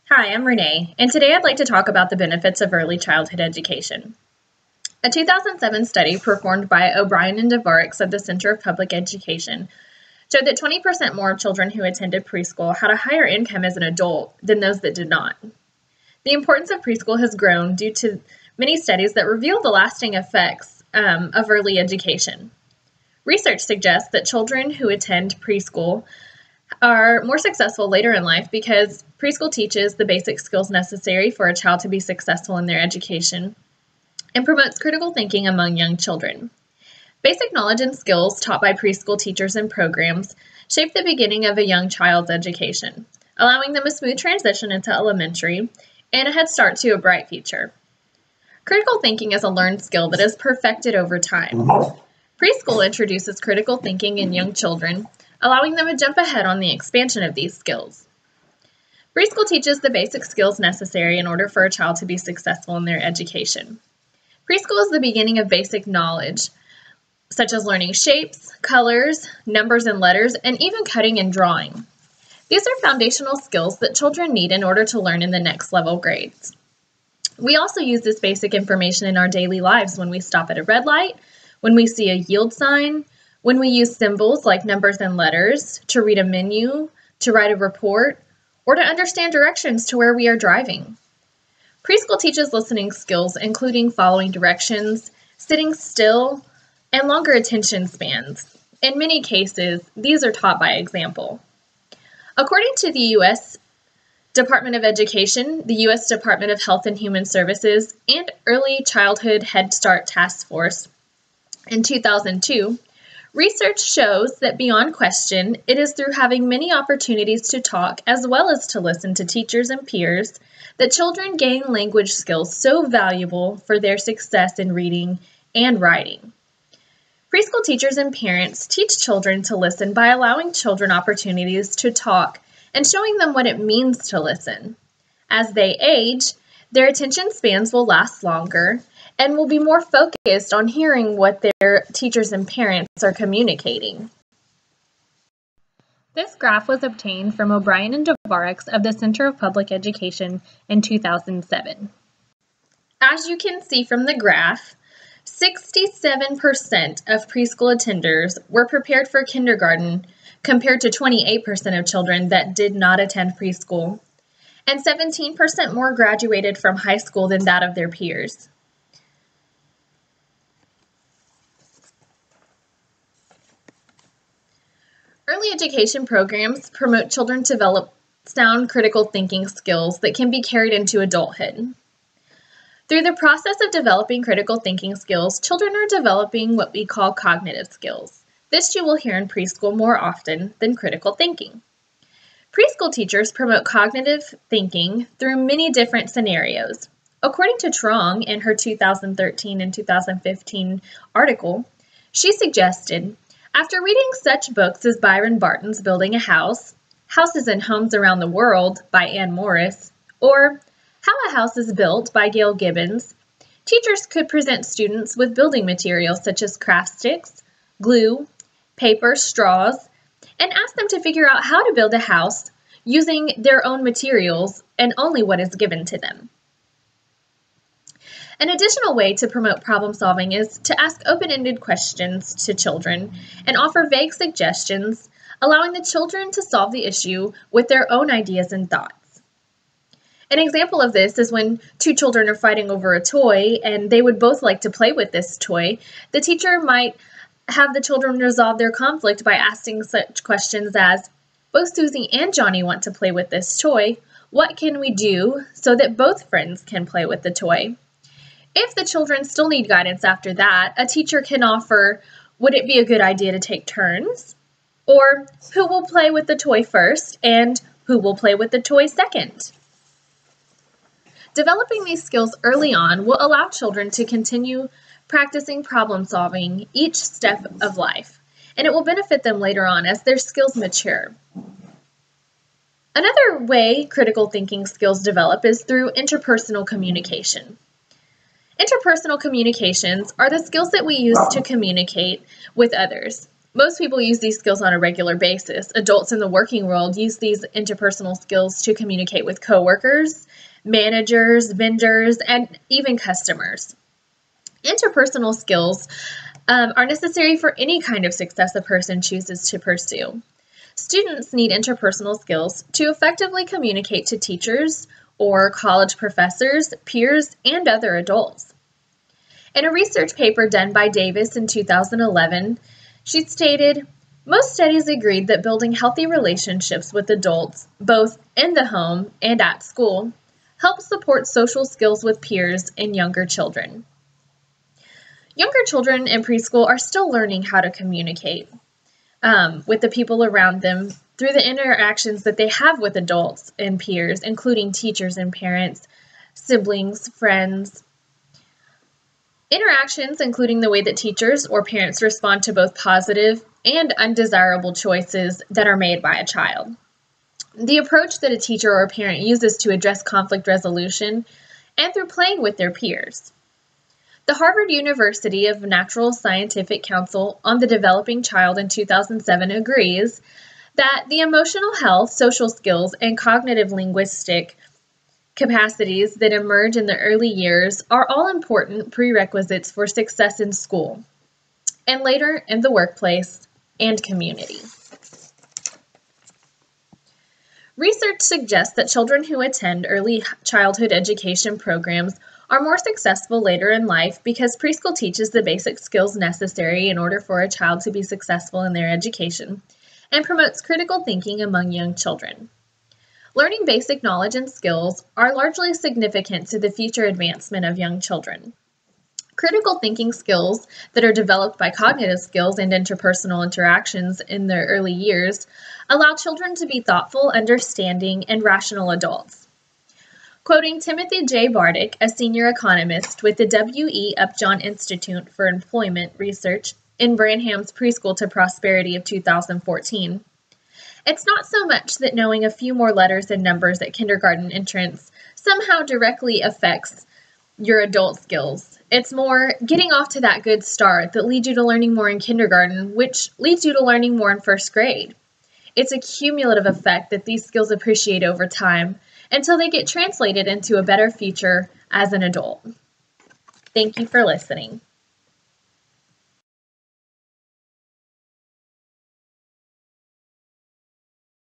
Hi, I'm Renee, and today I'd like to talk about the benefits of early childhood education. A 2007 study performed by O'Brien and Devarix of the Center of Public Education showed that 20% more of children who attended preschool had a higher income as an adult than those that did not. The importance of preschool has grown due to many studies that reveal the lasting effects of early education. Research suggests that children who attend preschool are more successful later in life because preschool teaches the basic skills necessary for a child to be successful in their education and promotes critical thinking among young children. Basic knowledge and skills taught by preschool teachers and programs shape the beginning of a young child's education, allowing them a smooth transition into elementary and a head start to a bright future. Critical thinking is a learned skill that is perfected over time. Preschool introduces critical thinking in young children, allowing them to jump ahead on the expansion of these skills. Preschool teaches the basic skills necessary in order for a child to be successful in their education. Preschool is the beginning of basic knowledge, such as learning shapes, colors, numbers and letters, and even cutting and drawing. These are foundational skills that children need in order to learn in the next level grades. We also use this basic information in our daily lives when we stop at a red light, when we see a yield sign, when we use symbols like numbers and letters to read a menu, to write a report, or to understand directions to where we are driving. Preschool teaches listening skills, including following directions, sitting still, and longer attention spans. In many cases, these are taught by example. According to the U.S. Department of Education, the U.S. Department of Health and Human Services, and Early Childhood Head Start Task Force in 2002, research shows that beyond question, it is through having many opportunities to talk as well as to listen to teachers and peers that children gain language skills so valuable for their success in reading and writing. Preschool teachers and parents teach children to listen by allowing children opportunities to talk and showing them what it means to listen. As they age, their attention spans will last longer and will be more focused on hearing what their teachers and parents are communicating. This graph was obtained from O'Brien and Devarix of the Center of Public Education in 2007. As you can see from the graph, 67% of preschool attenders were prepared for kindergarten compared to 28% of children that did not attend preschool, and 17% more graduated from high school than that of their peers. Early education programs promote children to develop sound critical thinking skills that can be carried into adulthood. Through the process of developing critical thinking skills, children are developing what we call cognitive skills. This you will hear in preschool more often than critical thinking. Preschool teachers promote cognitive thinking through many different scenarios. According to Trong in her 2013 and 2015 article, she suggested, after reading such books as Byron Barton's Building a House, Houses and Homes Around the World by Anne Morris, or How a House is Built by Gail Gibbons, teachers could present students with building materials such as craft sticks, glue, paper, straws, and ask them to figure out how to build a house using their own materials and only what is given to them. An additional way to promote problem solving is to ask open-ended questions to children and offer vague suggestions, allowing the children to solve the issue with their own ideas and thoughts. An example of this is when two children are fighting over a toy and they would both like to play with this toy. The teacher might have the children resolve their conflict by asking such questions as, both Susie and Johnny want to play with this toy. What can we do so that both friends can play with the toy? If the children still need guidance after that, a teacher can offer, would it be a good idea to take turns? Or who will play with the toy first and who will play with the toy second? Developing these skills early on will allow children to continue practicing problem solving each step of life, and it will benefit them later on as their skills mature. Another way critical thinking skills develop is through interpersonal communication. Interpersonal communications are the skills that we use to communicate with others. Most people use these skills on a regular basis. Adults in the working world use these interpersonal skills to communicate with coworkers, managers, vendors, and even customers. Interpersonal skills are necessary for any kind of success a person chooses to pursue. Students need interpersonal skills to effectively communicate to teachers or college professors, peers, and other adults. In a research paper done by Davis in 2011, she stated, "Most studies agreed that building healthy relationships with adults, both in the home and at school, helps support social skills with peers and younger children." Younger children in preschool are still learning how to communicate with the people around them through the interactions that they have with adults and peers, including teachers and parents, siblings, friends. Interactions including the way that teachers or parents respond to both positive and undesirable choices that are made by a child. The approach that a teacher or a parent uses to address conflict resolution, and through playing with their peers. The Harvard University of Natural Scientific Council on the Developing Child in 2007 agrees that the emotional health, social skills, and cognitive linguistic capacities that emerge in the early years are all important prerequisites for success in school and later in the workplace and community. Research suggests that children who attend early childhood education programs are more successful later in life because preschool teaches the basic skills necessary in order for a child to be successful in their education and promotes critical thinking among young children. Learning basic knowledge and skills are largely significant to the future advancement of young children. Critical thinking skills that are developed by cognitive skills and interpersonal interactions in their early years allow children to be thoughtful, understanding, and rational adults. Quoting Timothy J. Bardick, a senior economist with the W.E. Upjohn Institute for Employment Research in Branham's Preschool to Prosperity of 2014, "It's not so much that knowing a few more letters and numbers at kindergarten entrance somehow directly affects your adult skills. It's more getting off to that good start that leads you to learning more in kindergarten, which leads you to learning more in first grade. It's a cumulative effect that these skills appreciate over time until they get translated into a better future as an adult." Thank you for listening.